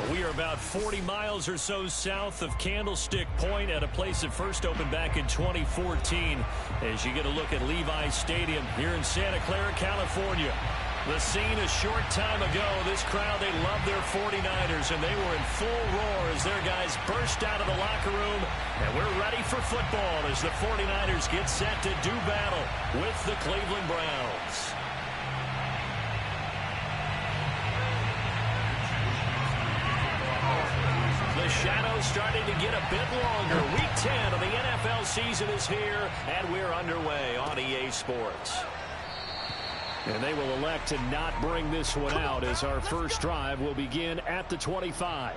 We are about 40 miles or so south of Candlestick Point at a place that first opened back in 2014 as you get a look at Levi's Stadium here in Santa Clara, California. The scene a short time ago, this crowd, they love their 49ers, and they were in full roar as their guys burst out of the locker room. And we're ready for football as the 49ers get set to do battle with the Cleveland Browns. The shadow's starting to get a bit longer. Week 10 of the NFL season is here, and we're underway on EA Sports. And they will elect to not bring this one out as our first drive will begin at the 25.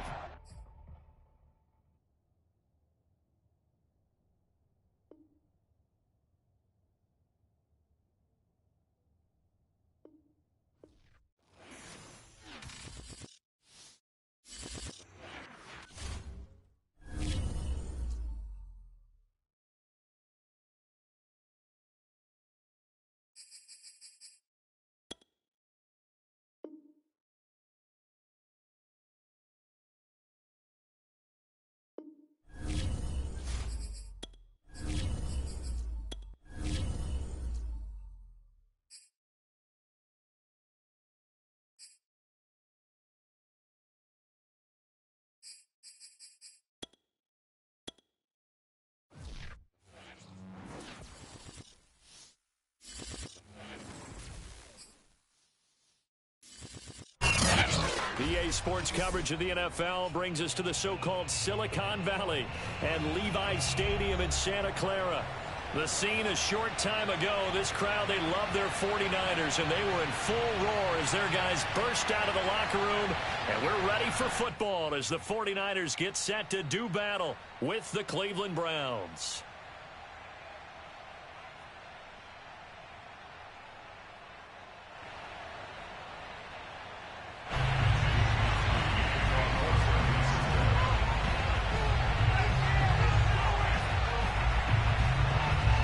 EA Sports coverage of the NFL brings us to the so-called Silicon Valley and Levi's Stadium in Santa Clara. The scene a short time ago, this crowd, they love their 49ers, and they were in full roar as their guys burst out of the locker room. And we're ready for football as the 49ers get set to do battle with the Cleveland Browns.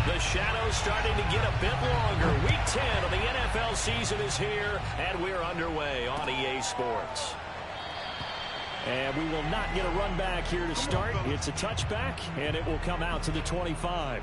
The shadow's starting to get a bit longer. Week 10 of the NFL season is here, and we're underway on EA Sports. And we will not get a run back here to start. It's a touchback, and it will come out to the 25.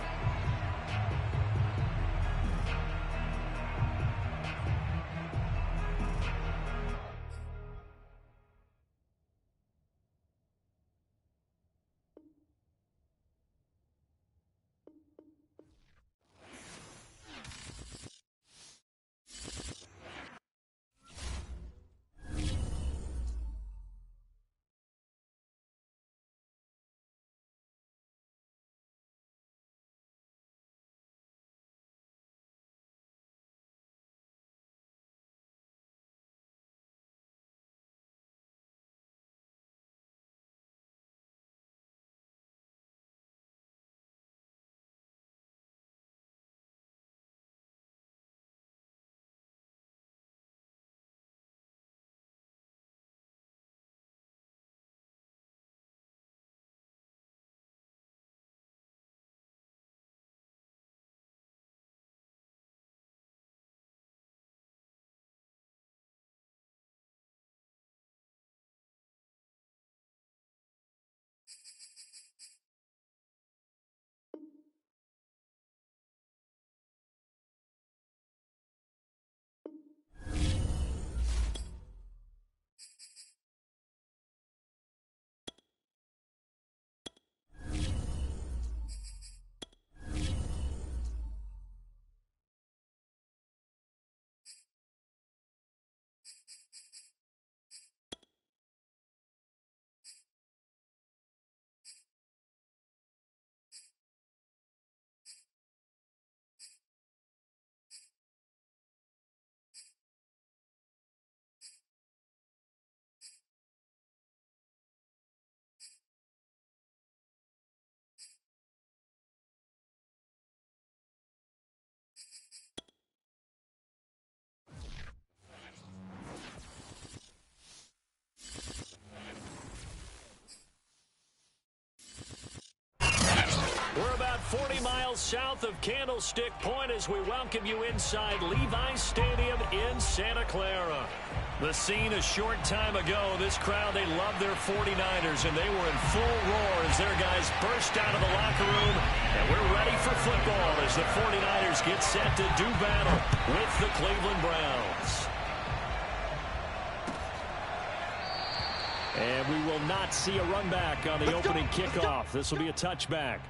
40 miles south of Candlestick Point as we welcome you inside Levi's Stadium in Santa Clara. The scene a short time ago, this crowd, they love their 49ers, and they were in full roar as their guys burst out of the locker room. And we're ready for football as the 49ers get set to do battle with the Cleveland Browns. And we will not see a run back on the opening kickoff. This will be a touchback.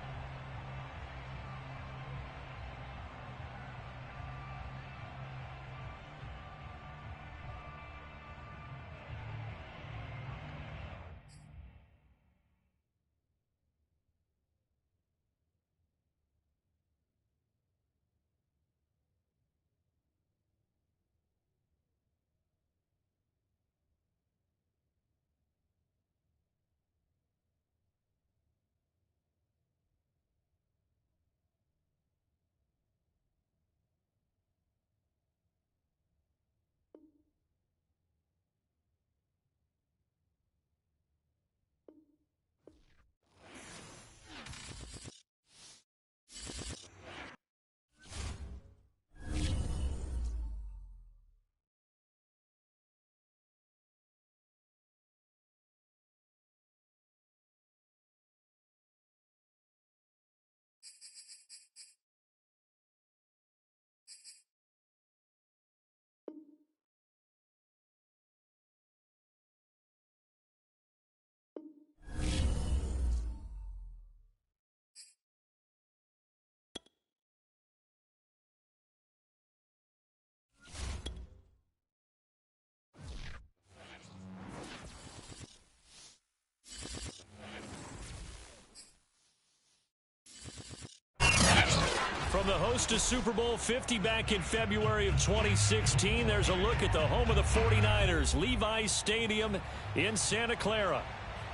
From the host of Super Bowl 50 back in February of 2016, there's a look at the home of the 49ers, Levi's Stadium in Santa Clara.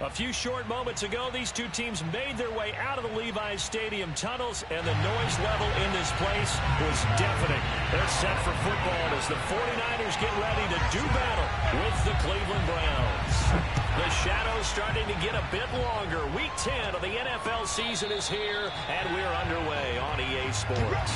A few short moments ago, these two teams made their way out of the Levi's Stadium tunnels, and the noise level in this place was deafening. They're set for football as the 49ers get ready to do battle with the Cleveland Browns. The shadow's starting to get a bit longer. Week 10 of the NFL season is here, and we're underway on EA Sports.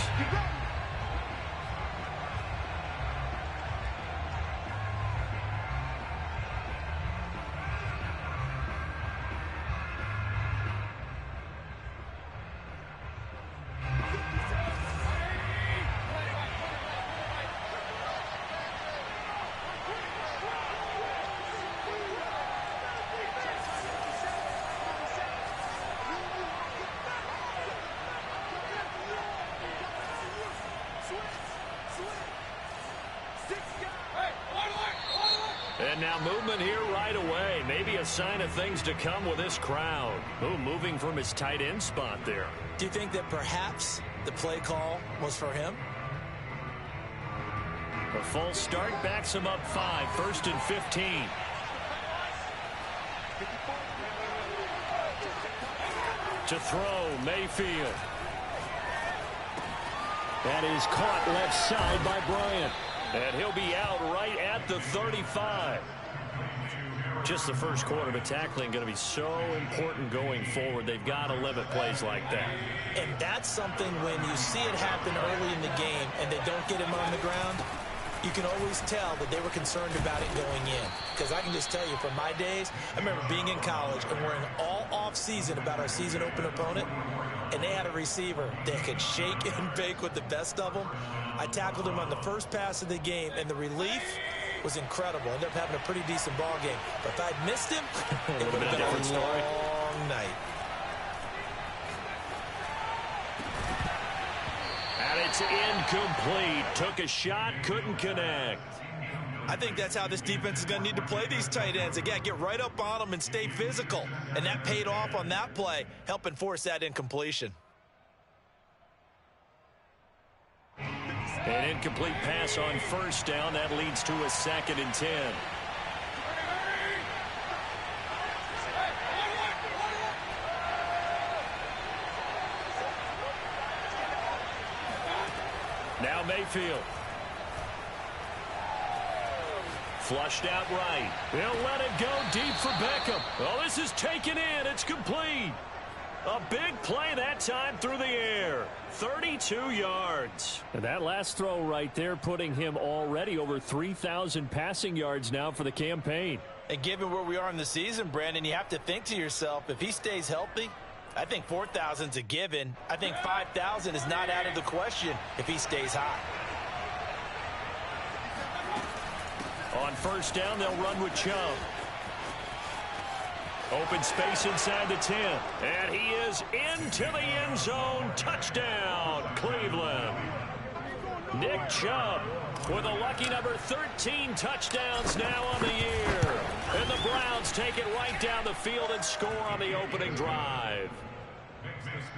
And now movement here right away. Maybe a sign of things to come with this crowd. Ooh, moving from his tight end spot there. Do you think that perhaps the play call was for him? A false start backs him up 5, 1st and 15. To throw, Mayfield. That is caught left side by Bryant. And he'll be out right at the 35. Just the first quarter, but tackling going to be so important going forward. They've got to limit plays like that. And that's something when you see it happen early in the game and they don't get him on the ground, you can always tell that they were concerned about it going in. Because I can just tell you from my days, I remember being in college and worrying all off-season about our season open opponent, and they had a receiver that could shake and bake with the best of them. I tackled him on the first pass of the game, and the relief was incredible. Ended up having a pretty decent ball game. But if I'd missed him, it would have been a long night. And it's incomplete. Took a shot, couldn't connect. I think that's how this defense is going to need to play these tight ends. Again, get right up on them and stay physical. And that paid off on that play, helping force that incompletion. An incomplete pass on first down. That leads to a 2nd and 10. Now Mayfield. Flushed out right. They'll let it go deep for Beckham. Oh, this is taken in. It's complete. A big play that time through the air. 32 yards. And that last throw right there putting him already over 3,000 passing yards now for the campaign. And given where we are in the season, Brandon, you have to think to yourself, if he stays healthy, I think 4,000 is a given. I think 5,000 is not out of the question if he stays hot. On first down, they'll run with Chubb. Open space inside the 10. And he is into the end zone. Touchdown, Cleveland. Nick Chubb with a lucky number 13 touchdowns now on the year. And the Browns take it right down the field and score on the opening drive.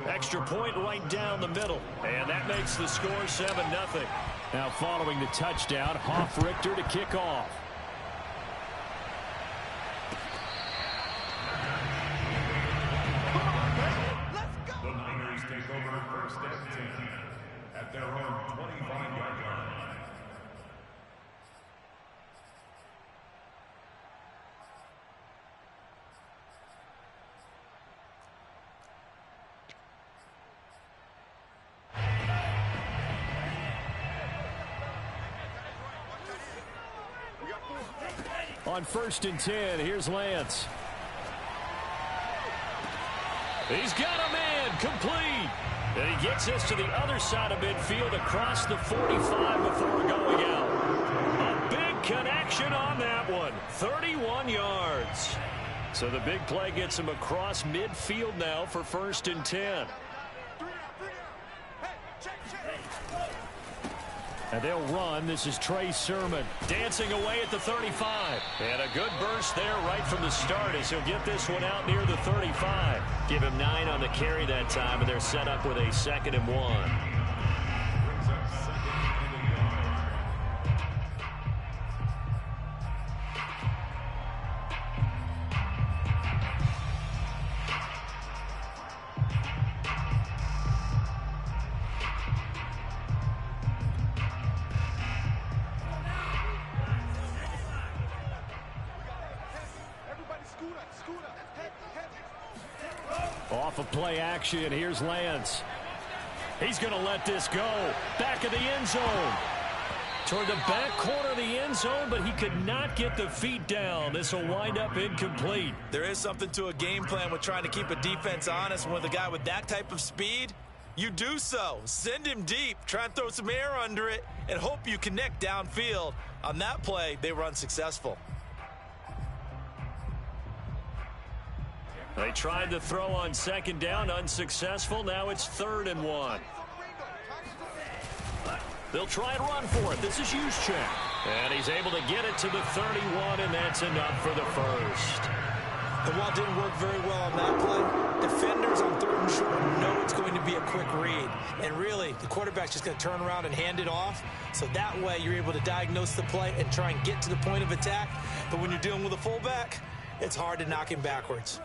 Extra point right down the middle. And that makes the score 7-0. Now following the touchdown, Hoff-Richter to kick off. The Niners take over first and 10 at their own 25-yard line. On first and 10, here's Lance. He's got a man complete. And he gets this to the other side of midfield across the 45 before going out. A big connection on that one. 31 yards. So the big play gets him across midfield now for first and 10. And they'll run. This is Trey Sermon dancing away at the 35. And a good burst there right from the start as he'll get this one out near the 35. Give him 9 on the carry that time, and they're set up with a 2nd and 1. Off of play action, here's Lance. He's going to let this go. Back of the end zone. Toward the back corner of the end zone, but he could not get the feet down. This will wind up incomplete. There is something to a game plan with trying to keep a defense honest. When with a guy with that type of speed, you do so. Send him deep. Try and throw some air under it and hope you connect downfield. On that play, they were unsuccessful. They tried to throw on 2nd down, unsuccessful. Now it's 3rd and 1. They'll try and run for it. This is Juszczyk. And he's able to get it to the 31, and that's enough for the first. The ball didn't work very well on that play. Defenders on 3rd and short know it's going to be a quick read. And really, the quarterback's just going to turn around and hand it off. So that way, you're able to diagnose the play and try and get to the point of attack. But when you're dealing with a fullback, it's hard to knock him backwards.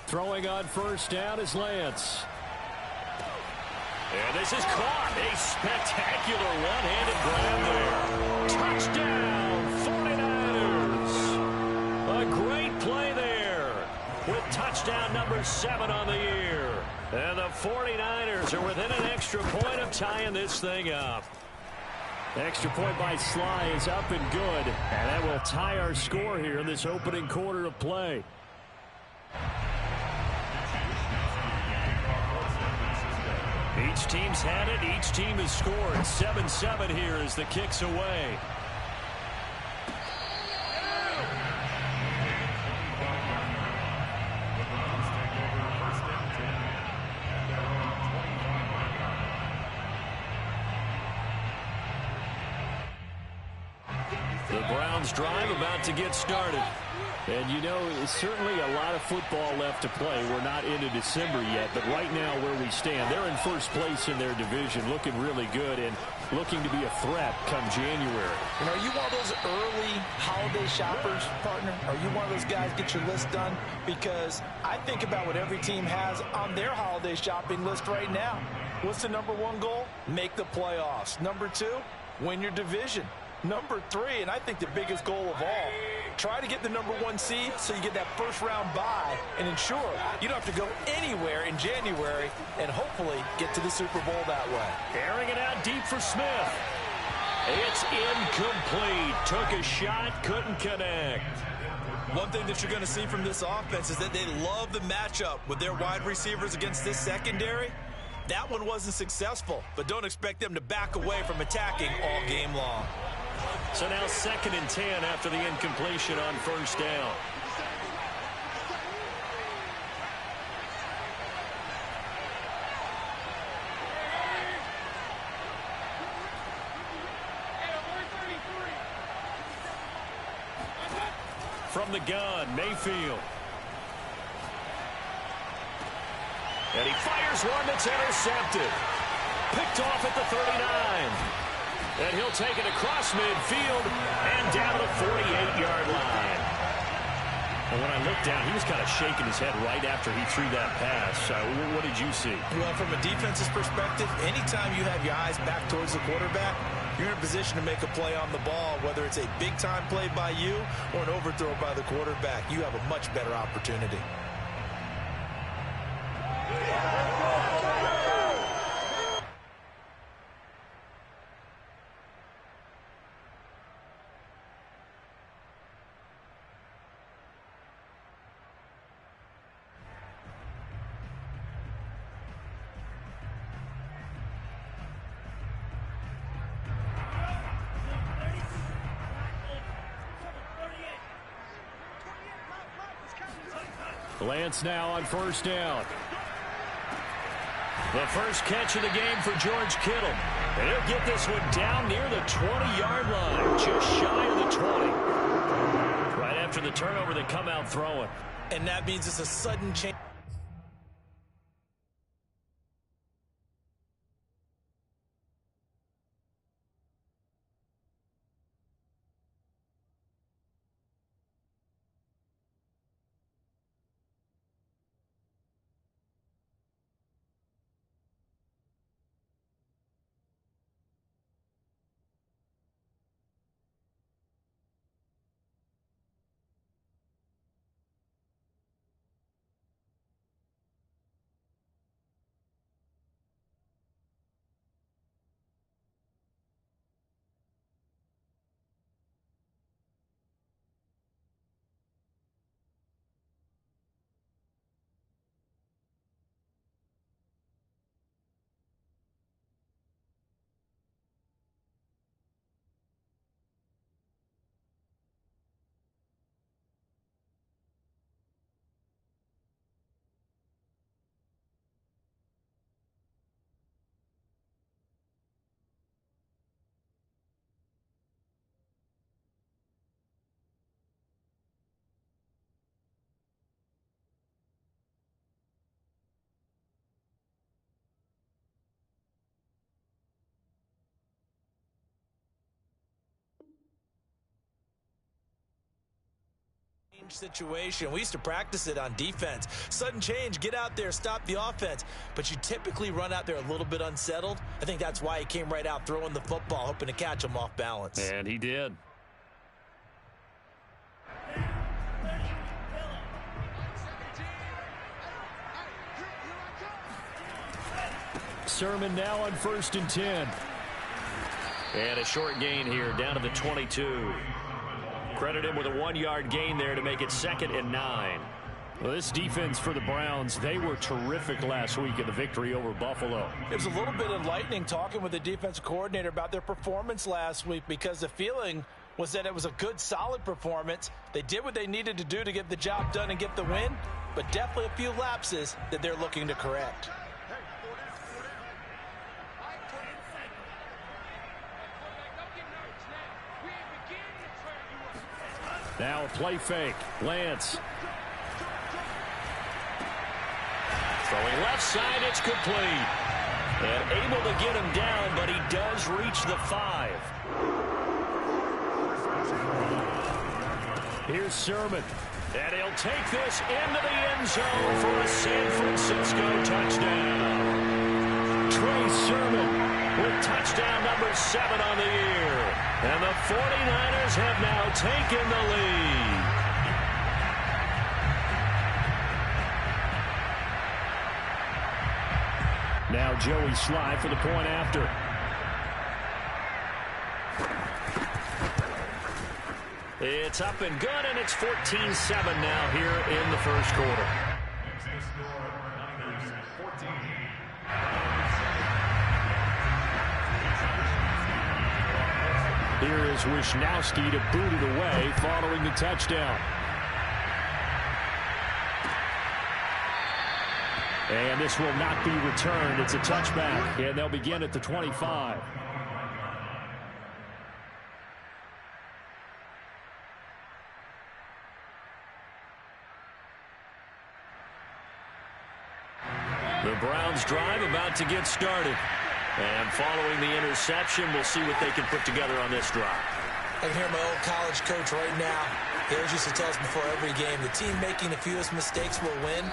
Throwing on first down is Lance. And this is caught. A spectacular one-handed grab there. Touchdown, 49ers. A great play there with touchdown number 7 on the year. And the 49ers are within an extra point of tying this thing up. Extra point by Sly is up and good. And that will tie our score here in this opening quarter of play. Each team's had it. Each team has scored. 7-7 here as the kick's away. The Browns drive about to get started. And, you know, certainly a lot of football left to play. We're not into December yet, but right now where we stand, they're in first place in their division, looking really good and looking to be a threat come January. And are you one of those early holiday shoppers, partner? Are you one of those guys get your list done? Because I think about what every team has on their holiday shopping list right now. What's the number 1 goal? Make the playoffs. Number 2, Win your division. Number 3, and I think the biggest goal of all, try to get the number 1 seed so you get that first-round bye and ensure you don't have to go anywhere in January and hopefully get to the Super Bowl that way. Airing it out deep for Smith. It's incomplete. Took a shot, couldn't connect. One thing that you're going to see from this offense is that they love the matchup with their wide receivers against this secondary. That one wasn't successful, but don't expect them to back away from attacking all game long. So now 2nd and 10 after the incompletion on first down. From the gun, Mayfield. And he fires one that's intercepted. Picked off at the 39. And he'll take it across midfield and down to the 48-yard line. And when I looked down, he was kind of shaking his head right after he threw that pass. What did you see? Well, from a defense's perspective, anytime you have your eyes back towards the quarterback, you're in a position to make a play on the ball, whether it's a big-time play by you or an overthrow by the quarterback. You have a much better opportunity. Lance now on first down. The first catch of the game for George Kittle. And he'll get this one down near the 20-yard line, just shy of the 20. Right after the turnover, they come out throwing. And that means it's a sudden change. Situation. We used to practice it on defense. Sudden change, get out there, stop the offense. But you typically run out there a little bit unsettled. I think that's why he came right out throwing the football, hoping to catch him off balance. And he did. Sermon now on 1st and 10. And a short gain here, down to the 22. Credit him with a 1-yard gain there to make it 2nd and 9. Well, this defense for the Browns, they were terrific last week in the victory over Buffalo. It was a little bit enlightening talking with the defensive coordinator about their performance last week, because the feeling was that it was a good, solid performance. They did what they needed to do to get the job done and get the win, but definitely a few lapses that they're looking to correct. Now a play fake. Lance. Throwing left side, it's complete. And able to get him down, but he does reach the 5. Here's Sermon. And he'll take this into the end zone for a San Francisco touchdown. Trey Sermon with touchdown. touchdown number 7 on the year. And the 49ers have now taken the lead. Now Joey Sly for the point after. It's up and good, and it's 14-7 now here in the first quarter. Here is Wisnowski to boot it away following the touchdown. And this will not be returned. It's a touchback, and they'll begin at the 25. The Browns drive about to get started. And following the interception, we'll see what they can put together on this drive. I can hear my old college coach right now. He always used to tell us before every game, the team making the fewest mistakes will win.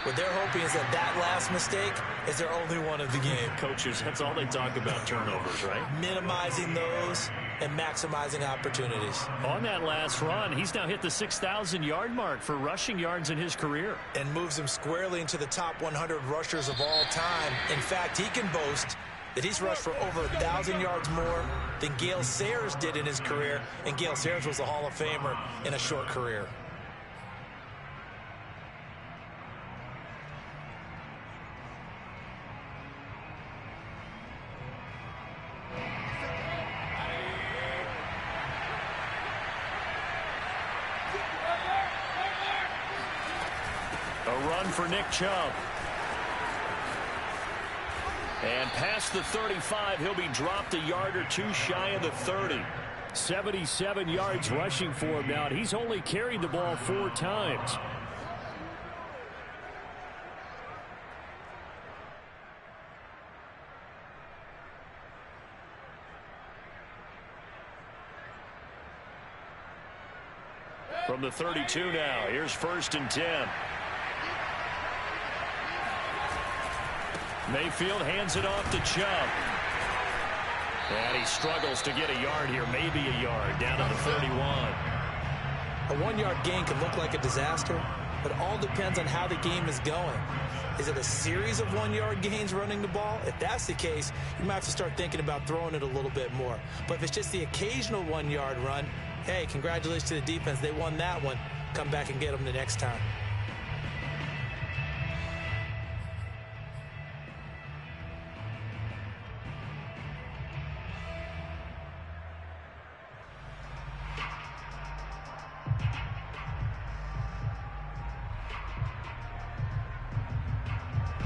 What they're hoping is that last mistake is their only one of the game. Coaches, that's all they talk about, turnovers, right? Minimizing those and maximizing opportunities. On that last run, he's now hit the 6,000-yard mark for rushing yards in his career. And moves him squarely into the top 100 rushers of all time. In fact, he can boast that he's rushed for over 1,000 yards more than Gale Sayers did in his career. And Gale Sayers was a Hall of Famer in a short career. A run for Nick Chubb. And past the 35, he'll be dropped a yard or two shy of the 30. 77 yards rushing for him now, and he's only carried the ball 4 times. From the 32 now, here's 1st and 10. Mayfield hands it off to Chubb. And he struggles to get a yard here, maybe a yard, down to the 31. A 1-yard gain can look like a disaster, but it all depends on how the game is going. Is it a series of 1-yard gains running the ball? If that's the case, you might have to start thinking about throwing it a little bit more. But if it's just the occasional 1-yard run, hey, congratulations to the defense. They won that one. Come back and get them the next time.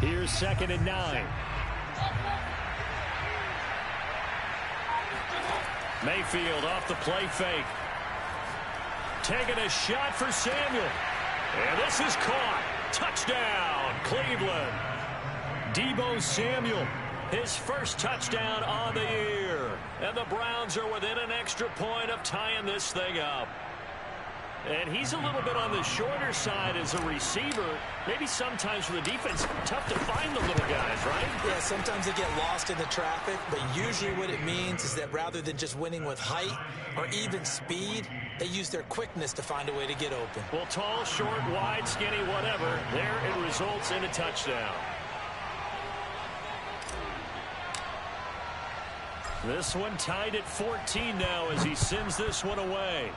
Here's 2nd and 9. Mayfield off the play fake. Taking a shot for Samuel. And this is caught. Touchdown, Cleveland. Deebo Samuel, his first touchdown on the year. And the Browns are within an extra point of tying this thing up. And he's a little bit on the shorter side as a receiver. Maybe sometimes for the defense, tough to find the little guys, right? Yeah, sometimes they get lost in the traffic, but usually what it means is that rather than just winning with height or even speed, they use their quickness to find a way to get open. Well, tall, short, wide, skinny, whatever, there it results in a touchdown. This one tied at 14 now as he sends this one away.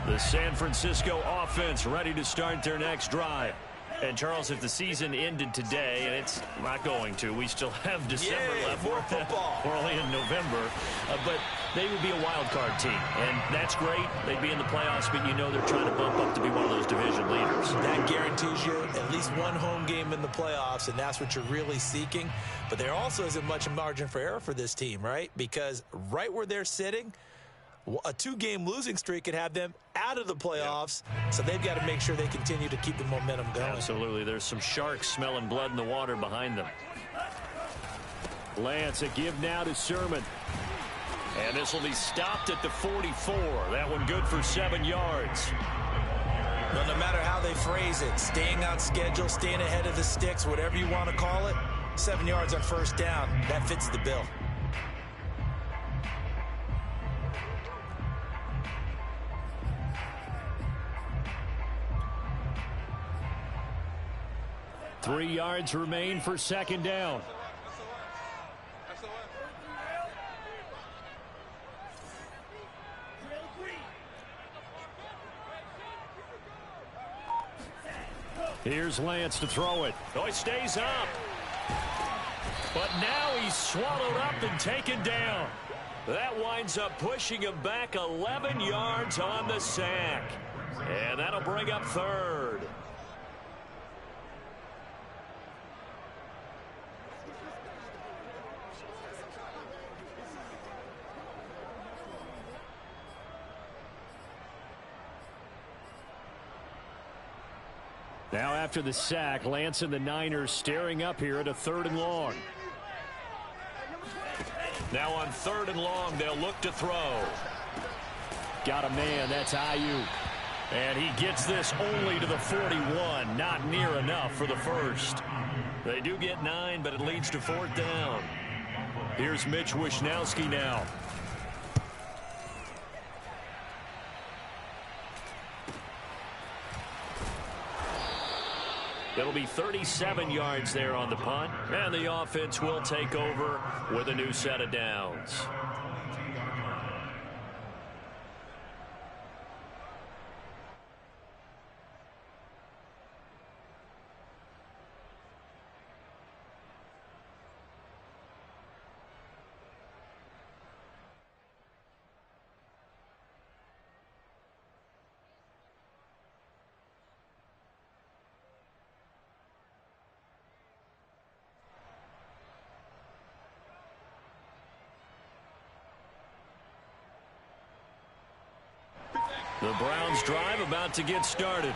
The San Francisco offense ready to start their next drive. And, Charles, if the season ended today, and it's not going to, we still have December left. More football. We're only in November. But they would be a wild card team. And that's great. They'd be in the playoffs, but you know they're trying to bump up to be one of those division leaders. That guarantees you at least one home game in the playoffs, and that's what you're really seeking. But there also isn't much margin for error for this team, right? Because right where they're sitting, A 2-game losing streak could have them out of the playoffs, so they've got to make sure they continue to keep the momentum going. Absolutely. There's some sharks smelling blood in the water behind them. Lance, a give now to Sermon. And this will be stopped at the 44. That one good for 7 yards. Well, no matter how they phrase it, staying on schedule, staying ahead of the sticks, whatever you want to call it, 7 yards on first down, that fits the bill. Three yards remain for second down. Here's Lance to throw it. Oh, he stays up. But now he's swallowed up and taken down. That winds up pushing him back 11 yards on the sack. And that'll bring up third. Now after the sack, Lance and the Niners staring up here at a 3rd and long. Now on 3rd and long, they'll look to throw. Got a man, that's Ayuk. And he gets this only to the 41. Not near enough for the first. They do get 9, but it leads to 4th down. Here's Mitch Wishnowski now. It'll be 37 yards there on the punt, and the offense will take over with a new set of downs. The Browns drive about to get started.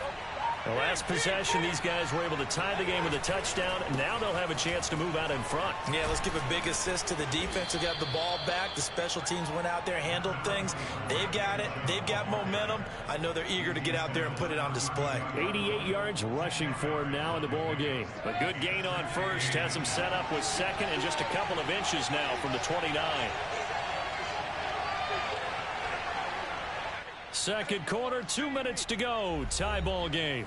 The last possession, these guys were able to tie the game with a touchdown, and now they'll have a chance to move out in front. Yeah, let's give a big assist to the defense who got the ball back. The special teams went out there, handled things. They've got it. They've got momentum. I know they're eager to get out there and put it on display. 88 yards rushing for him now in the ball game. A good gain on first. Has him set up with second and just a couple of inches now from the 29. Second quarter, 2 minutes to go. Tie ball game.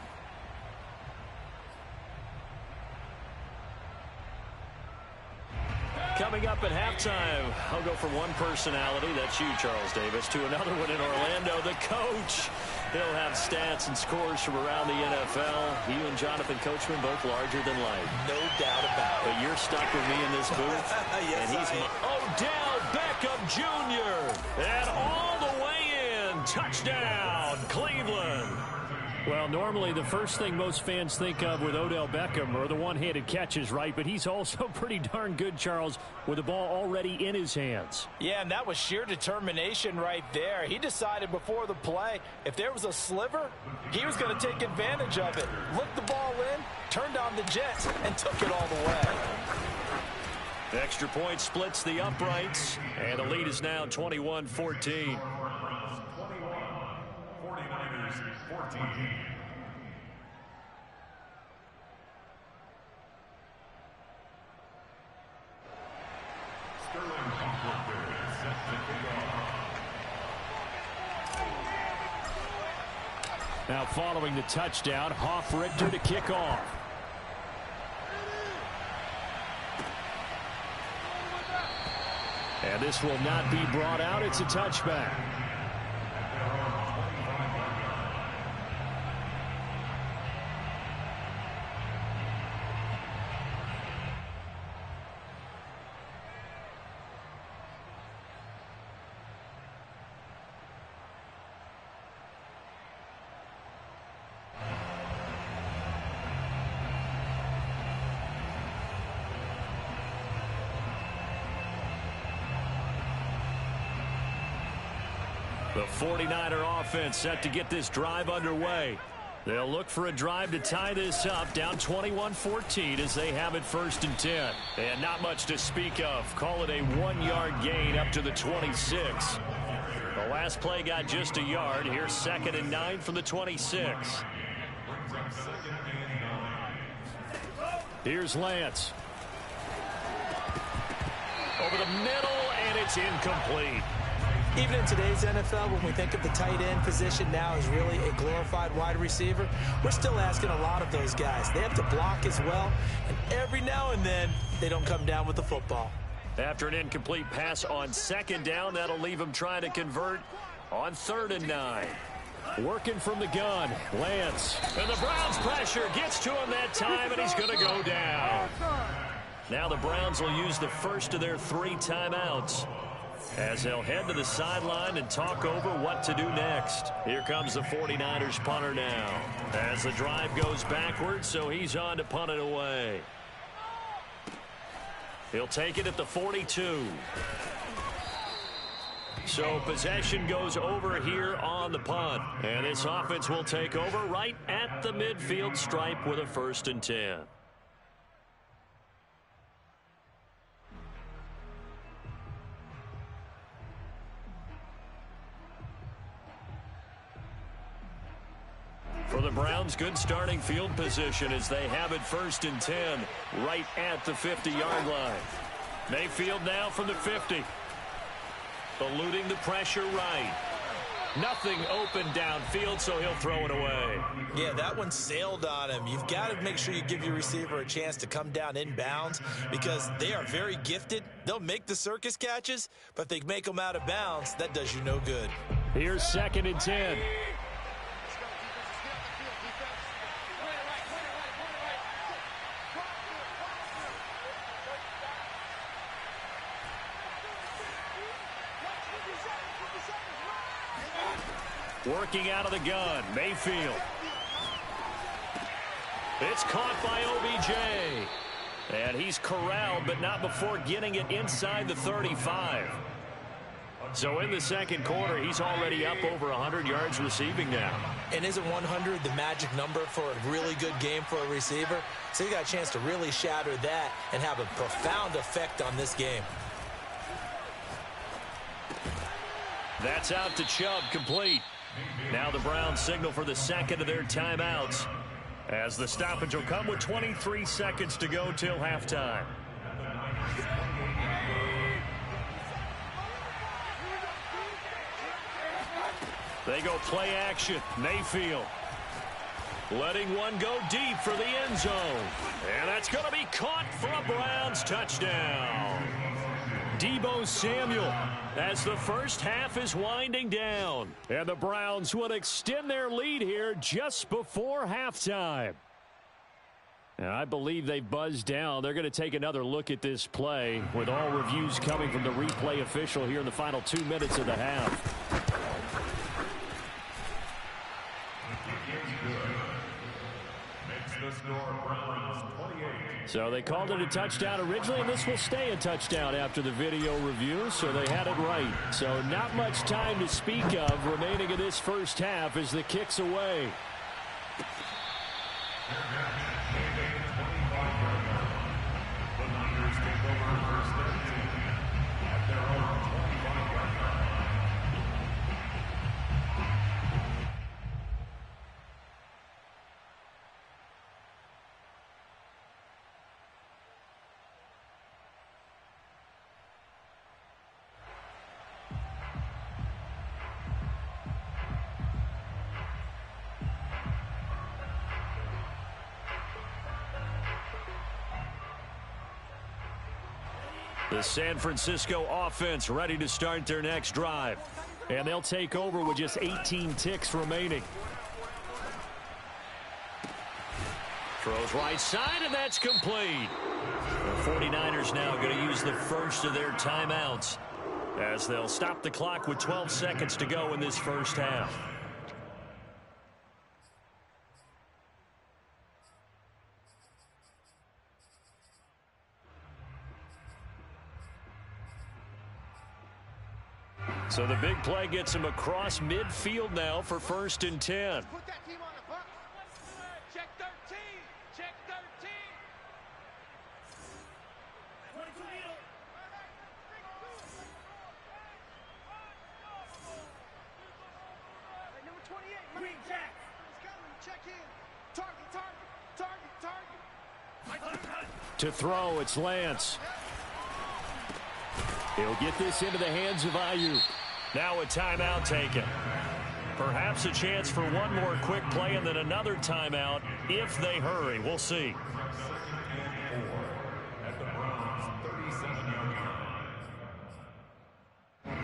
Coming up at halftime, I'll go from one personality, that's you, Charles Davis, to another one in Orlando, the coach. He'll have stats and scores from around the NFL. You and Jonathan Coachman both larger than life. No doubt about it. But you're stuck with me in this booth. Yes, and he's Odell Beckham Jr. And all the way in. Touchdown, Cleveland. Well, normally the first thing most fans think of with Odell Beckham are the one-handed catches, right? But he's also pretty darn good, Charles, with the ball already in his hands. Yeah, and that was sheer determination right there. He decided before the play, if there was a sliver, he was going to take advantage of it. Looked the ball in, turned on the jets, and took it all the way. Extra point splits the uprights, and the lead is now 21-14. 14. Now following the touchdown, Hoff-Richter to kick off. And this will not be brought out. It's a touchback. The 49er offense set to get this drive underway. They'll look for a drive to tie this up, down 21-14 as they have it 1st and 10. And not much to speak of. Call it a 1-yard gain up to the 26. The last play got just a yard. Here's 2nd and 9 from the 26. Here's Lance. Over the middle, and it's incomplete. Even in today's NFL, when we think of the tight end position now as really a glorified wide receiver, we're still asking a lot of those guys. They have to block as well, and every now and then, they don't come down with the football. After an incomplete pass on 2nd down, that'll leave him trying to convert on 3rd and 9. Working from the gun, Lance. And the Browns pressure gets to him that time, and he's going to go down. Now the Browns will use the first of their 3 timeouts as they'll head to the sideline and talk over what to do next. Here comes the 49ers punter now as the drive goes backwards, so he's on to punt it away. He'll take it at the 42. So possession goes over here on the punt. And this offense will take over right at the midfield stripe with a 1st and 10. For the Browns, good starting field position as they have it 1st and 10 right at the 50-yard line. Mayfield now from the 50. Eluding the pressure right. Nothing open downfield, so he'll throw it away. Yeah, that one sailed on him. You've got to make sure you give your receiver a chance to come down inbounds because they are very gifted. They'll make the circus catches, but if they make them out of bounds, that does you no good. Here's 2nd and 10. Working out of the gun, Mayfield. It's caught by OBJ. And he's corralled, but not before getting it inside the 35. So in the 2nd quarter, he's already up over 100 yards receiving now. And isn't 100 the magic number for a really good game for a receiver? So you got a chance to really shatter that and have a profound effect on this game. That's out to Chubb, complete. Now the Browns signal for the 2nd of their timeouts as the stoppage will come with 23 seconds to go till halftime. They go play action. Mayfield letting one go deep for the end zone. And that's going to be caught for a Browns touchdown. Deebo Samuel as the first half is winding down. And the Browns would extend their lead here just before halftime. And I believe they've buzzed down. They're going to take another look at this play with all reviews coming from the replay official here in the final 2 minutes of the half. So they called it a touchdown originally, and this will stay a touchdown after the video review, so they had it right. So not much time to speak of remaining in this first half as the kick's away. The San Francisco offense ready to start their next drive. And they'll take over with just 18 ticks remaining. Throws right side, and that's complete. The 49ers now going to use the first of their timeouts as they'll stop the clock with 12 seconds to go in this first half. So the big play gets him across midfield now for 1st and 10. Put that team on the box. Check 13. Check 13. 22 meter. Number 28. Green Jack. Check in. Target, target, target, target. To throw, it's Lance. He'll get this into the hands of Ayuk. Now a timeout taken. Perhaps a chance for one more quick play and then another timeout if they hurry. We'll see.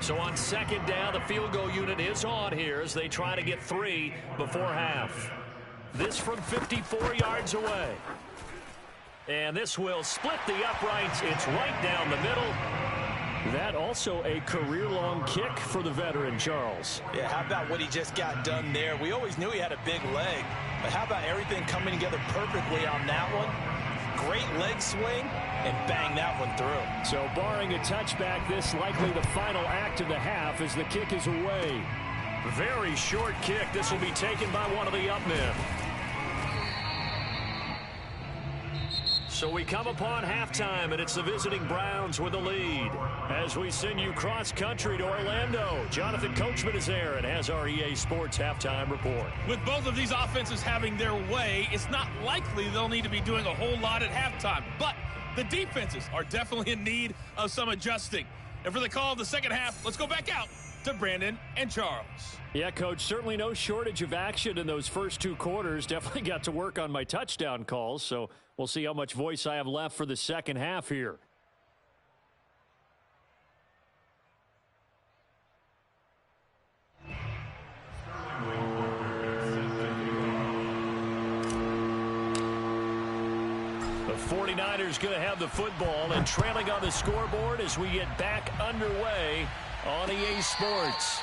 So on 2nd down, the field goal unit is on here as they try to get 3 before half. This from 54 yards away. And this will split the uprights. It's right down the middle. That also a career-long kick for the veteran, Charles. Yeah, how about what he just got done there? We always knew he had a big leg, but how about everything coming together perfectly on that one? Great leg swing, and bang that one through. So barring a touchback, this likely the final act of the half as the kick is away. Very short kick. This will be taken by one of the up men. So we come upon halftime, and it's the visiting Browns with the lead. As we send you cross-country to Orlando, Jonathan Coachman is there and has our EA Sports halftime report. With both of these offenses having their way, it's not likely they'll need to be doing a whole lot at halftime. But the defenses are definitely in need of some adjusting. And for the call of the second half, let's go back out to Brandon and Charles. Yeah, Coach, certainly no shortage of action in those first 2 quarters. Definitely got to work on my touchdown calls, so we'll see how much voice I have left for the second half here. The 49ers going to have the football and trailing on the scoreboard as we get back underway on EA Sports.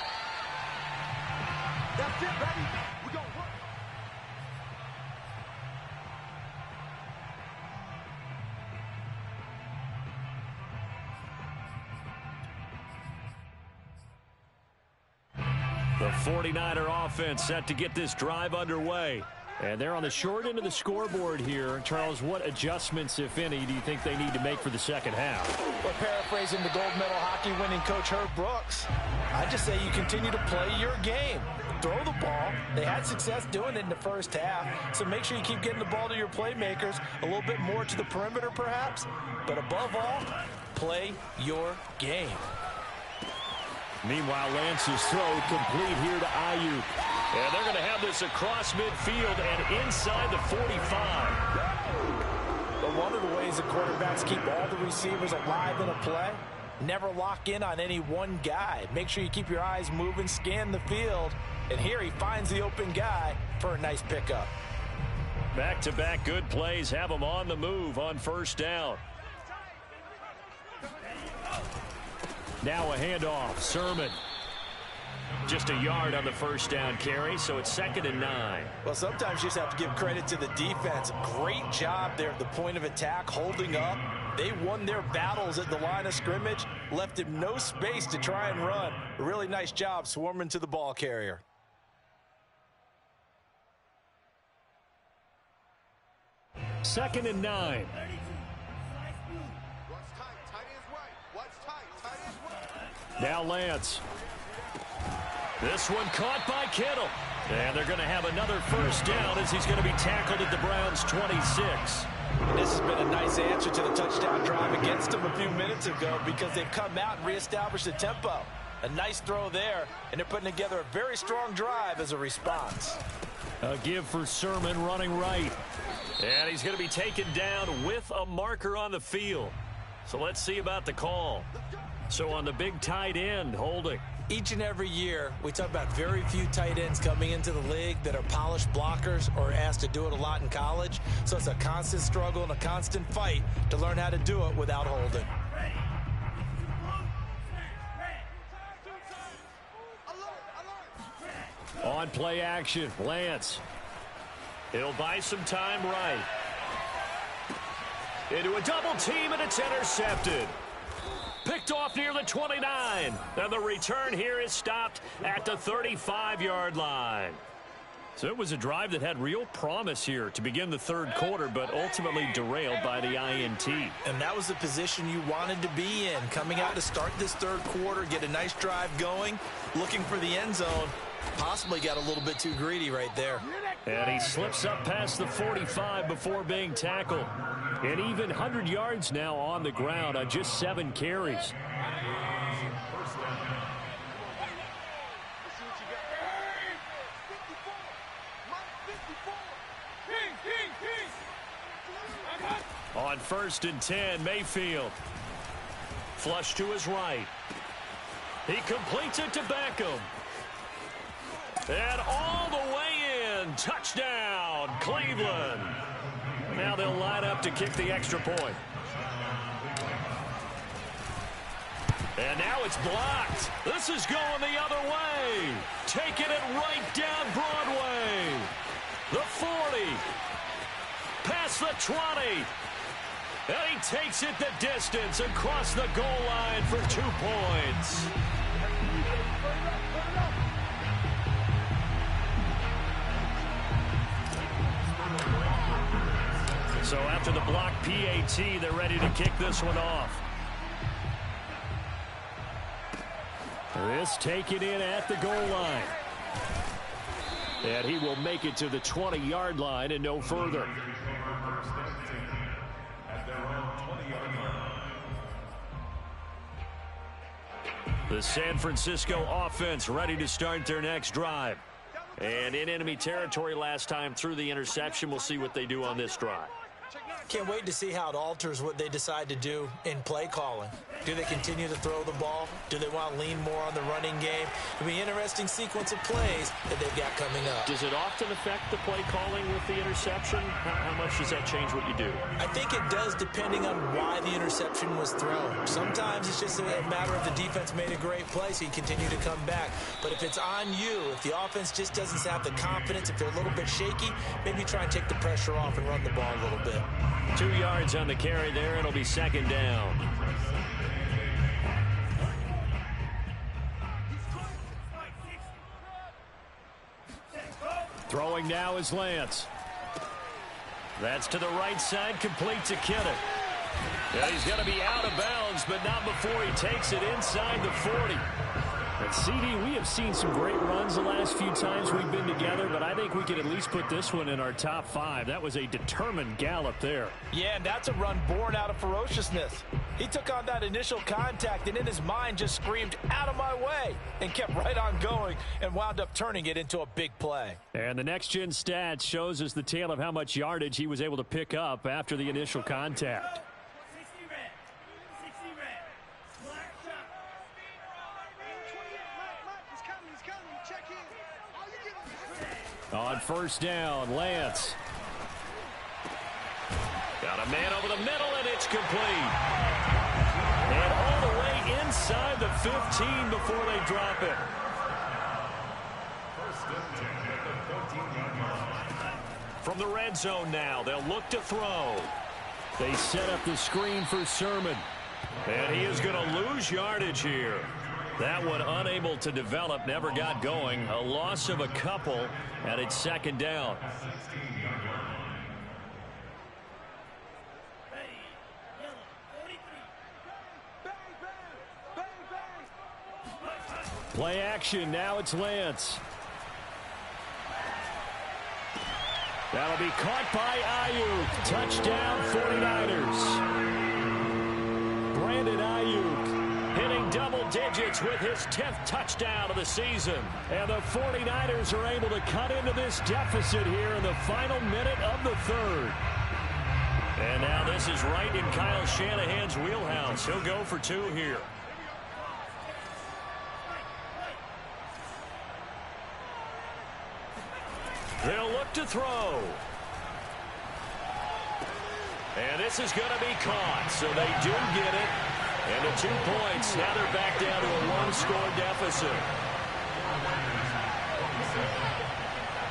That's it, baby. We gonna work. The 49er offense set to get this drive underway. And they're on the short end of the scoreboard here. Charles, what adjustments, if any, do you think they need to make for the second half? Well, paraphrasing the gold medal hockey winning coach Herb Brooks, I just say you continue to play your game. Throw the ball. They had success doing it in the first half, so make sure you keep getting the ball to your playmakers, a little bit more to the perimeter perhaps, but above all, play your game. Meanwhile, Lance's throw complete here to Ayuk. And they're going to have this across midfield and inside the 45. But one of the ways the quarterbacks keep all the receivers alive in a play, never lock in on any one guy. Make sure you keep your eyes moving, scan the field, and here he finds the open guy for a nice pickup. Back-to-back good plays have him on the move on 1st down. Now a handoff. Sermon. Just a yard on the 1st down carry, so it's 2nd and 9. Well, sometimes you just have to give credit to the defense. Great job there at the point of attack, holding up. They won their battles at the line of scrimmage, left him no space to try and run. A really nice job swarming to the ball carrier. Second and 9. Now Lance. This one caught by Kittle. And they're going to have another 1st down as he's going to be tackled at the Browns' 26. And this has been a nice answer to the touchdown drive against them a few minutes ago because they've come out and reestablished the tempo. A nice throw there, and they're putting together a very strong drive as a response. A give for Sermon running right. And he's going to be taken down with a marker on the field. So let's see about the call. So on the big tight end, holding. Each and every year, we talk about very few tight ends coming into the league that are polished blockers or asked to do it a lot in college. So it's a constant struggle and a constant fight to learn how to do it without holding. On play action, Lance. He'll buy some time right. Into a double team, and it's intercepted. Picked picked off near the 29. And the return here is stopped at the 35-yard line. So it was a drive that had real promise here to begin the third quarter, but ultimately derailed by the INT. And that was the position you wanted to be in. Coming out to start this third quarter, get a nice drive going, looking for the end zone. Possibly got a little bit too greedy right there. And he slips up past the 45 before being tackled. And even 100 yards now on the ground on just 7 carries. On 1st and 10, Mayfield. Flush to his right. He completes it to Beckham. And all the way in. Touchdown, Cleveland. Now they'll line up to kick the extra point. And now it's blocked. This is going the other way. Taking it right down Broadway. The 40. Past the 20. And he takes it the distance across the goal line for 2 points. So after the block PAT, they're ready to kick this one off. This taken in at the goal line. And he will make it to the 20-yard line and no further. The San Francisco offense ready to start their next drive. And in enemy territory last time through the interception. We'll see what they do on this drive. Can't wait to see how it alters what they decide to do in play calling. Do they continue to throw the ball? Do they want to lean more on the running game? It'll be an interesting sequence of plays that they've got coming up. Does it often affect the play calling with the interception? How much does that change what you do? I think it does, depending on why the interception was thrown. Sometimes it's just a matter of the defense made a great play, so you continue to come back. But if it's on you, if the offense just doesn't have the confidence, if they're a little bit shaky, maybe try and take the pressure off and run the ball a little bit. 2 yards on the carry there. It'll be 2nd down. Throwing now is Lance. That's to the right side, complete to Kittle. Yeah, he's going to be out of bounds, but not before he takes it inside the 40. And CD, we have seen some great runs the last few times we've been together, but I think we could at least put this one in our top 5. That was a determined gallop there. Yeah, and that's a run born out of ferociousness. He took on that initial contact and in his mind just screamed, "Out of my way," and kept right on going and wound up turning it into a big play. And the next-gen stats shows us the tale of how much yardage he was able to pick up after the initial contact. On 1st down, Lance. Got a man over the middle, and it's complete. And all the way inside the 15 before they drop it. From the red zone now, they'll look to throw. They set up the screen for Sermon. And he is going to lose yardage here. That one unable to develop, never got going. A loss of a couple, and it's 2nd down. Play action, now it's Lance. That'll be caught by Ayuk. Touchdown, 49ers. Brandon Ayuk hitting double digits with his 10th touchdown of the season. And the 49ers are able to cut into this deficit here in the final minute of the 3rd. And now this is right in Kyle Shanahan's wheelhouse. He'll go for 2 here. They'll look to throw. And this is going to be caught, so they do get it. And the 2 points, now they're back down to a 1-score deficit.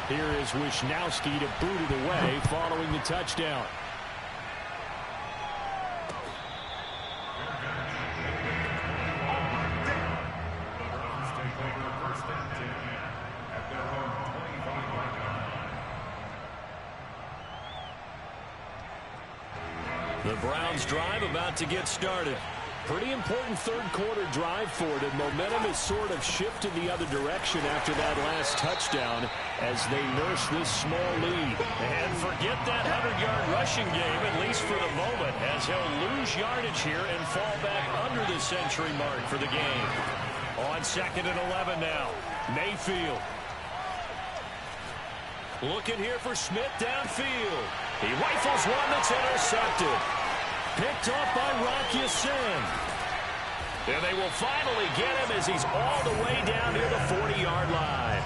Here is Wisnowski to boot it away following the touchdown. The Browns drive about to get started. Pretty important third-quarter drive for them. Momentum has sort of shifted the other direction after that last touchdown as they nurse this small lead. And forget that 100-yard rushing game, at least for the moment, as he'll lose yardage here and fall back under the century mark for the game. On 2nd and 11 now, Mayfield. Looking here for Smith downfield. He rifles one that's intercepted. Picked off by Rock Ya-Sin. And they will finally get him as he's all the way down near the 40-yard line.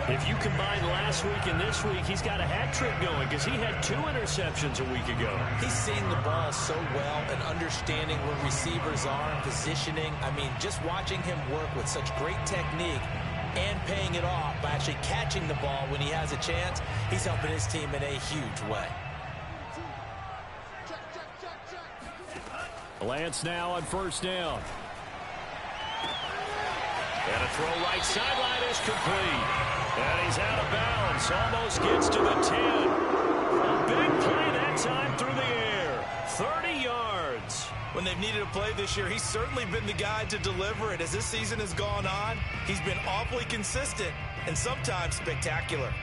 If you combine last week and this week, he's got a hat trick going because he had 2 interceptions a week ago. He's seeing the ball so well and understanding where receivers are and positioning. I mean, just watching him work with such great technique and paying it off by actually catching the ball when he has a chance, he's helping his team in a huge way. Lance now on 1st down. And a throw right sideline is complete. And he's out of bounds. Almost gets to the 10. A big play that time through the air. 30 yards. When they've needed a play this year, he's certainly been the guy to deliver it. As this season has gone on, he's been awfully consistent and sometimes spectacular.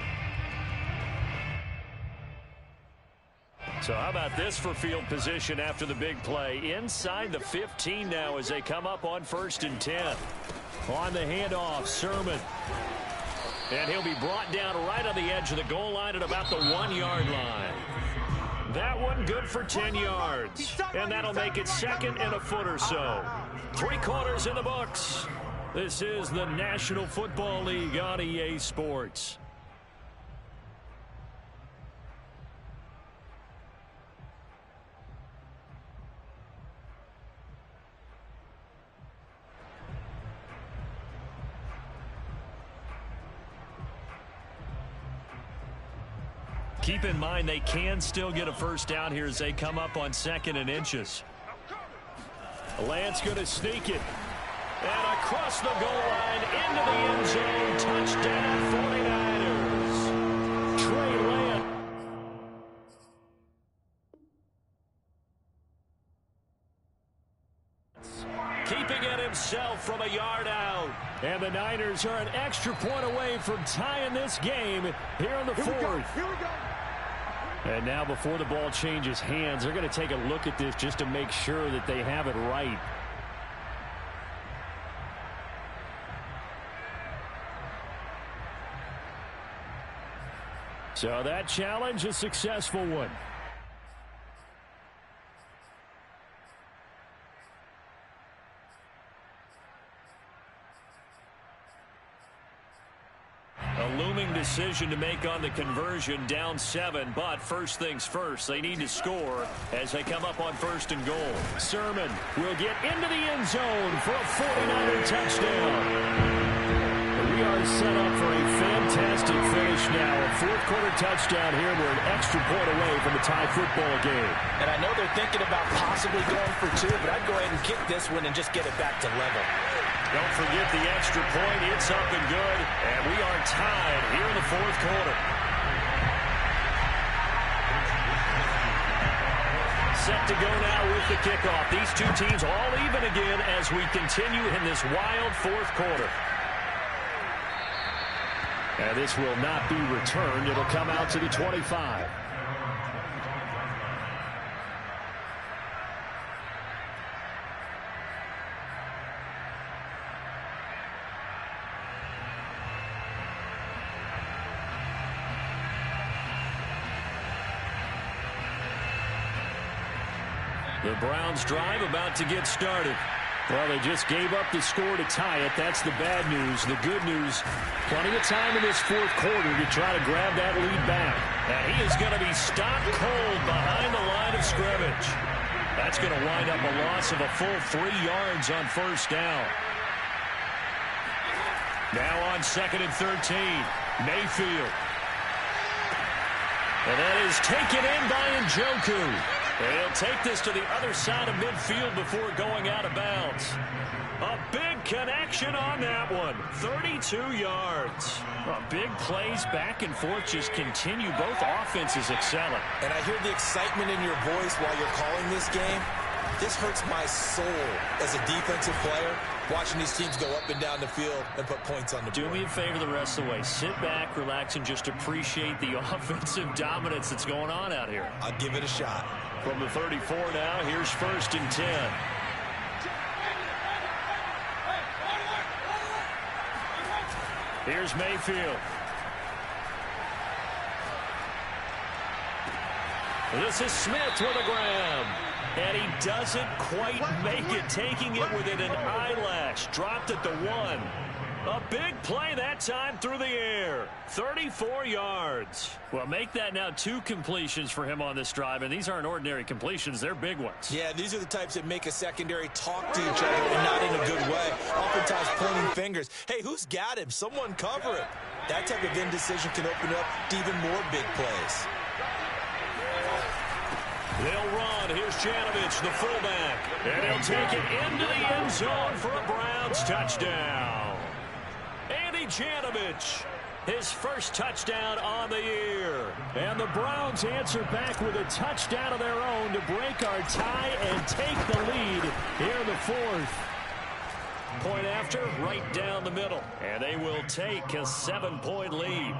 So how about this for field position after the big play? Inside the 15 now as they come up on 1st and 10. On the handoff, Sermon. And he'll be brought down right on the edge of the goal line at about the 1-yard line. That one good for 10 yards. And that'll make it 2nd and a foot or so. 3 quarters in the books. This is the National Football League on EA Sports. Keep in mind they can still get a 1st down here as they come up on 2nd and inches. Lance going to sneak it. And across the goal line into the end zone. Touchdown 49ers. Trey Lance. Keeping it himself from a yard out. And the Niners are an extra point away from tying this game here in the 4th. Here we go. And now before the ball changes hands, they're going to take a look at this just to make sure that they have it right. So that challenge, a successful one. A looming decision to make on the conversion, down 7, but first things first, they need to score as they come up on 1st and goal. Sermon will get into the end zone for a 49er touchdown. We are set up for a fantastic finish now. A 4th-quarter touchdown here. We're an extra point away from a tie football game. And I know they're thinking about possibly going for 2, but I'd go ahead and kick this one and just get it back to level. Don't forget the extra point. It's up and good. And we are tied here in the 4th quarter. Set to go now with the kickoff. These 2 teams all even again as we continue in this wild 4th quarter. And this will not be returned. It'll come out to the 25. The Browns drive about to get started. Well, they just gave up the score to tie it. That's the bad news. The good news, plenty of time in this 4th quarter to try to grab that lead back. And he is going to be stopped cold behind the line of scrimmage. That's going to wind up a loss of a full 3 yards on 1st down. Now on 2nd and 13, Mayfield. And that is taken in by Njoku. And he'll take this to the other side of midfield before going out of bounds. A big Good connection on that one. 32 yards. Well, big plays back and forth just continue. Both offenses excelling. And I hear the excitement in your voice while you're calling this game. This hurts my soul as a defensive player, watching these teams go up and down the field and put points on the board. Do me a favor the rest of the way. Sit back, relax, and just appreciate the offensive dominance that's going on out here. I'll give it a shot. From the 34 now, here's 1st and 10. Here's Mayfield. This is Smith with a grab. And he doesn't quite make it, taking it within an eyelash. Dropped at the 1. A big play that time through the air. 34 yards. Well, make that now 2 completions for him on this drive, and these aren't ordinary completions. They're big ones. Yeah, these are the types that make a secondary talk to each other and not in a good way. Oftentimes pointing fingers. Hey, who's got him? Someone cover him. That type of indecision can open up to even more big plays. They'll run. Here's Janovich, the fullback. And he'll take it into the end zone for a Browns touchdown. Andy Janovich, his first touchdown on the year. And the Browns answer back with a touchdown of their own to break our tie and take the lead here in the 4th. Point after, right down the middle. And they will take a 7-point lead.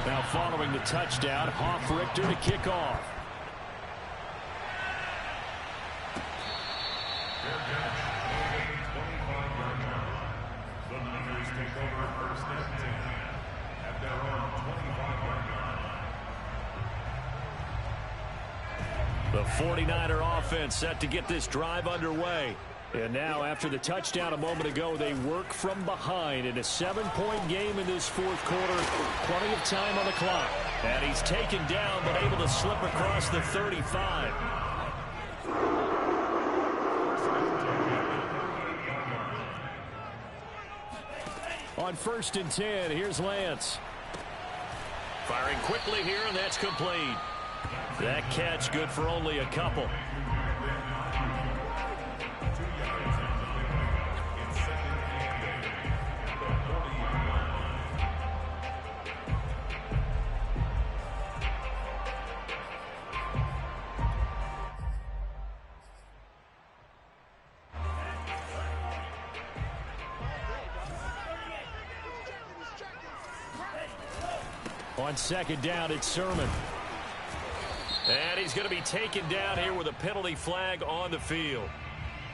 Now following the touchdown, Hoff-Richter to kick off. The Niners take over 1st and 10 at their own 25-yard line. The 49er offense set to get this drive underway. And now, after the touchdown a moment ago, they work from behind in a 7-point game in this 4th quarter. Plenty of time on the clock. And he's taken down, but able to slip across the 35. On 1st and 10, here's Lance. Firing quickly here, and that's complete. That catch good for only a couple. On 2nd down, it's Sermon. And he's going to be taken down here with a penalty flag on the field.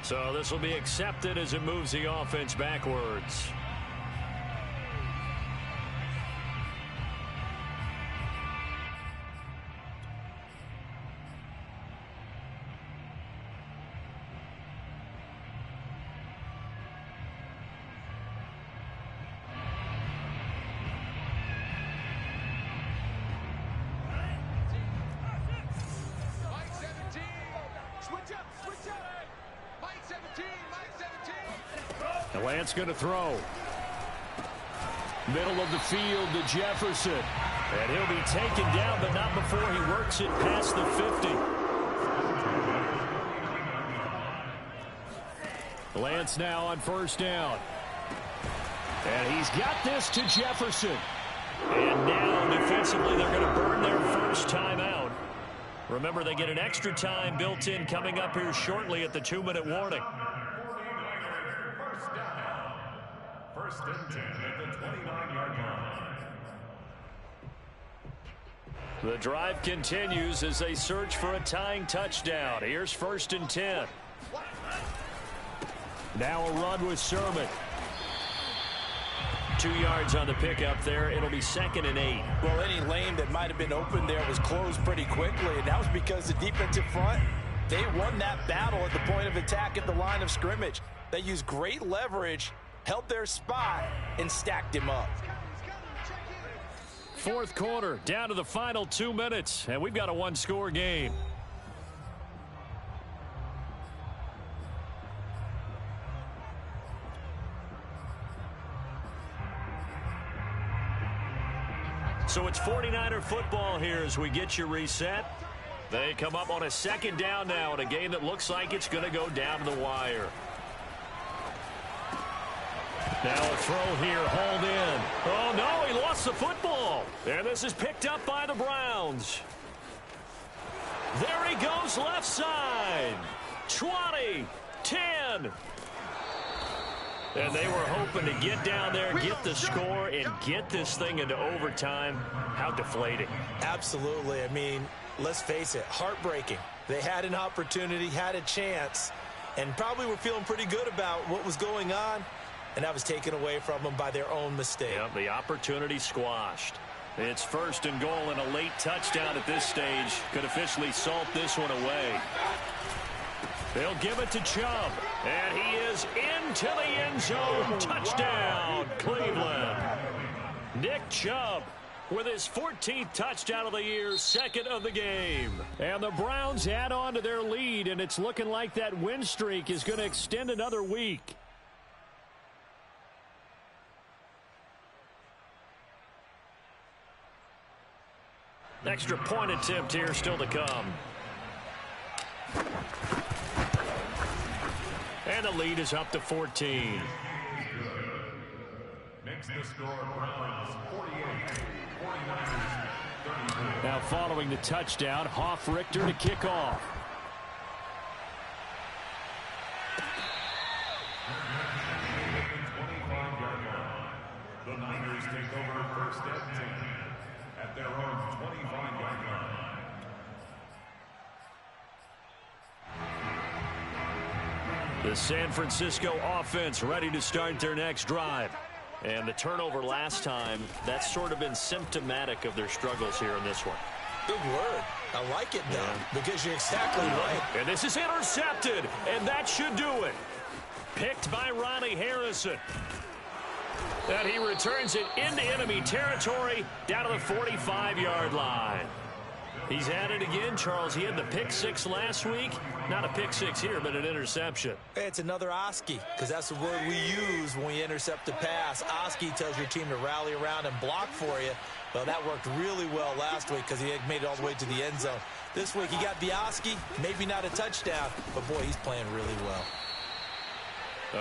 So this will be accepted as it moves the offense backwards. Lance going to throw. Middle of the field to Jefferson. And he'll be taken down, but not before he works it past the 50. Lance now on 1st down. And he's got this to Jefferson. And now defensively they're going to burn their first timeout. Remember, they get an extra time built in coming up here shortly at the 2-minute warning. 1st and 10 at the 29-yard line. The drive continues as they search for a tying touchdown. Here's 1st and 10. Now a run with Sermon. 2 yards on the pickup there. It'll be 2nd and 8. Well, any lane that might have been open there was closed pretty quickly, and that was because the defensive front, they won that battle at the point of attack at the line of scrimmage. They used great leverage, held their spot, and stacked him up. 4th quarter, down to the final 2 minutes, and we've got a 1-score game. So it's 49er football here as we get you reset. They come up on a second down now in a game that looks like it's going to go down to the wire. Now a throw here, hauled in. Oh, no, he lost the football. And this is picked up by the Browns. There he goes, left side. 20, 10. And they were hoping to get down there, get the score, and get this thing into overtime. How deflating. Absolutely. I mean, let's face it, heartbreaking. They had an opportunity, had a chance, and probably were feeling pretty good about what was going on, and that was taken away from them by their own mistake. Yep, the opportunity squashed. It's first and goal, and a late touchdown at this stage could officially salt this one away. They'll give it to Chubb, and he is into the end zone. Touchdown, Cleveland. Nick Chubb with his 14th touchdown of the year, second of the game. And the Browns add on to their lead, and it's looking like that win streak is going to extend another week. Extra point attempt here still to come. And the lead is up to 14. Makes the score Browns 48, 49ers 34. Now following the touchdown, Richter to kick off. The Niners take over first and 10 at their own 25-yard line. The San Francisco offense ready to start their next drive. And the turnover last time, that's sort of been symptomatic of their struggles here in this one. Big word. I like it, though, because you're exactly right. And this is intercepted, and that should do it. Picked by Ronnie Harrison. And he returns it into enemy territory down to the 45-yard line. He's at it again, Charles. He had the pick six last week. Not a pick six here, but an interception. It's another Oski, because that's the word we use when we intercept a pass. Oski tells your team to rally around and block for you. Well, that worked really well last week because he had made it all the way to the end zone. This week he got the Oski, maybe not a touchdown, but boy, he's playing really well.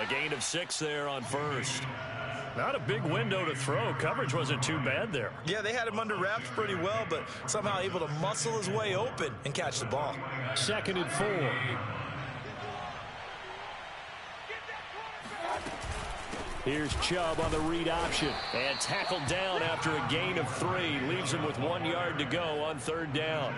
A gain of 6 there on first. Not a big window to throw. Coverage wasn't too bad there. Yeah, they had him under wraps pretty well, but somehow able to muscle his way open and catch the ball. 2nd and 4. Here's Chubb on the read option. And tackled down after a gain of 3. Leaves him with 1 yard to go on 3rd down.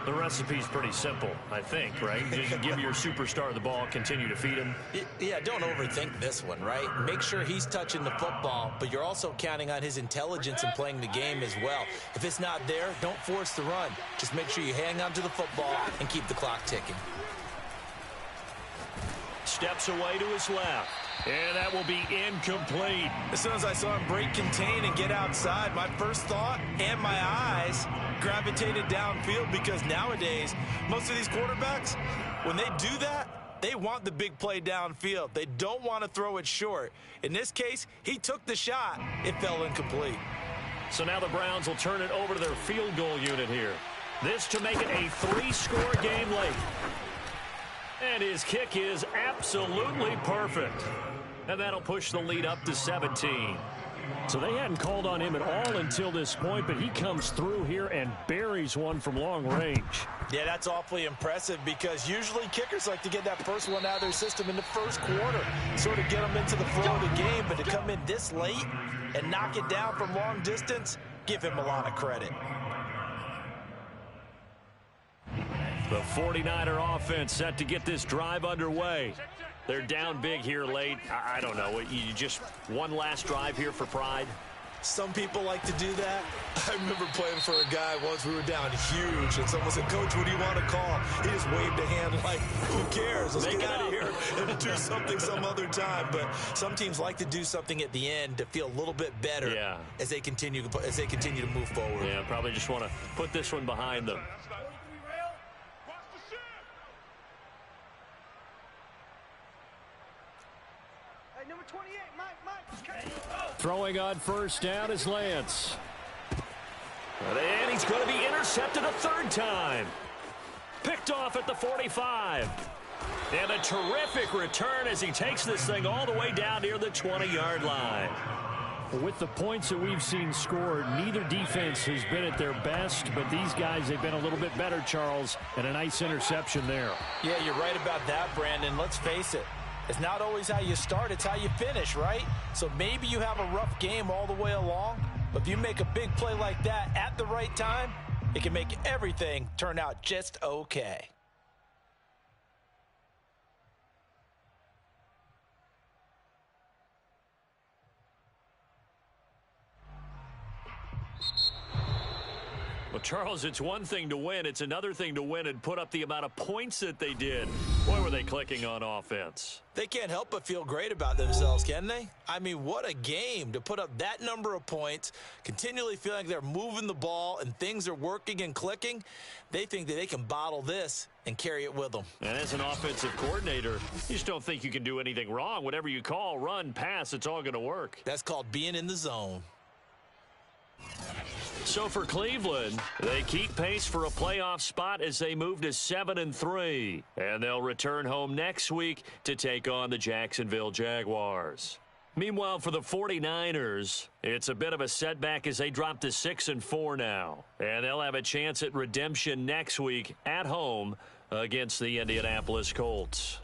The recipe's pretty simple, I think, right? Just give your superstar the ball, continue to feed him. Yeah, don't overthink this one, right? Make sure he's touching the football, but you're also counting on his intelligence in playing the game as well. If it's not there, don't force the run. Just make sure you hang on to the football and keep the clock ticking. Steps away to his left. And that will be incomplete. As soon as I saw him break contain and get outside, my first thought and my eyes gravitated downfield, because nowadays, most of these quarterbacks, when they do that, they want the big play downfield. They don't want to throw it short. In this case, he took the shot. It fell incomplete. So now the Browns will turn it over to their field goal unit here. This to make it a 3-score game late. And his kick is absolutely perfect. And that'll push the lead up to 17. So they hadn't called on him at all until this point, but he comes through here and buries one from long range. Yeah, that's awfully impressive, because usually kickers like to get that first one out of their system in the first quarter, sort of get them into the flow of the game, but to come in this late and knock it down from long distance, give him a lot of credit. The 49er offense set to get this drive underway. They're down big here late. I don't know. You just one last drive here for pride? Some people like to do that. I remember playing for a guy once. We were down huge, and someone said, "Coach, what do you want to call?" He just waved a hand like, who cares? Let's get out of here and do something some other time. But some teams like to do something at the end to feel a little bit better as they continue to move forward. Yeah, probably just want to put this one behind them. Throwing on first down is Lance. And he's going to be intercepted a 3rd time. Picked off at the 45. And a terrific return as he takes this thing all the way down near the 20-yard line. With the points that we've seen scored, neither defense has been at their best, but these guys, they've been a little bit better, Charles, and a nice interception there. Yeah, you're right about that, Brandon. Let's face it. It's not always how you start, it's how you finish, right? So maybe you have a rough game all the way along, but if you make a big play like that at the right time, it can make everything turn out just okay. Well, Charles, it's one thing to win. It's another thing to win and put up the amount of points that they did. Boy, were they clicking on offense. They can't help but feel great about themselves, can they? I mean, what a game to put up that number of points, continually feeling like they're moving the ball and things are working and clicking. They think that they can bottle this and carry it with them. And as an offensive coordinator, you just don't think you can do anything wrong. Whatever you call, run, pass, it's all going to work. That's called being in the zone. So for Cleveland, they keep pace for a playoff spot as they move to 7-3. And they'll return home next week to take on the Jacksonville Jaguars. Meanwhile, for the 49ers, it's a bit of a setback as they drop to 6-4 now. And they'll have a chance at redemption next week at home against the Indianapolis Colts.